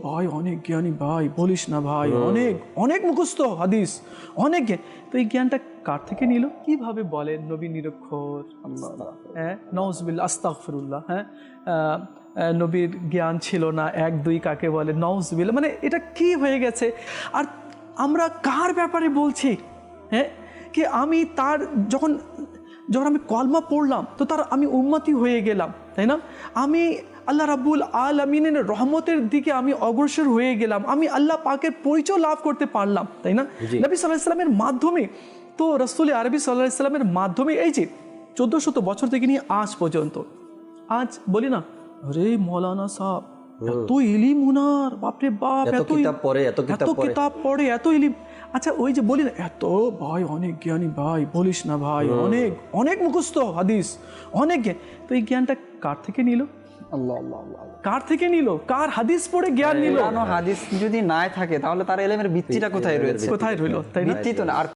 ভাই অনেক জ্ঞানী ভাই, বলিস না ভাই, অনেক অনেক মুখস্থ হাদিস, অনেক জ্ঞান। তো এই জ্ঞানটা কার থেকে নিল? কিভাবে বলেন নবী নিরক্ষর, হ্যাঁ, নওজবিল্লাহ, আস্তাগফিরুল্লাহ, হ্যাঁ, নবীর জ্ঞান ছিল না, 1 2 কাকে বলে, নওজবিল্লাহ, মানে এটা কি হয়ে গেছে। আর আমরা কার ব্যাপারে বলছি, হ্যাঁ, কি আমি তার যখন আমি কলমা পড়লাম তো তার আমি উম্মতি হয়ে গেলাম, তাই না? আমি আল্লাহ রাব্বুল আলামিনের রহমতের দিকে আমি অগ্রসর হয়ে গেলাম, আমি আল্লাহ পাকের পরিচয় লাভ করতে পারলাম, তাই না? নবী সাল্লাল্লাহু আলাইহি সাল্লামের মাধ্যমে, তো রাসূল আরবি সাল্লাল্লাহু আলাইহি সাল্লামের মাধ্যমে এই যে 1400 বছর থেকে নিয়ে আজ পর্যন্ত, আজ বলি না, আরে মৌলানা সাহেব এত ইলিম উনার, বাপরে বাপ, এত কিতাব পড়ে, এত ইলিম। আচ্ছা, ওই যে বলি না, এত ভাই অনেক জ্ঞানী ভাই, বলিস না ভাই, অনেক অনেক মুখস্থ হাদিস, অনেক জ্ঞান। তো এই জ্ঞানটা কার থেকে নিল? আল্লাহ আল্লাহ আল্লাহ, কার থেকে নিল? কার হাদিস পড়ে জ্ঞান নিল? হাদিস যদি নাই থাকে তাহলে তার ইলমের ভিত্তিটা কোথায় রয়েছে? কোথায় রইল, তাই না? ভিত্তি তো না। আর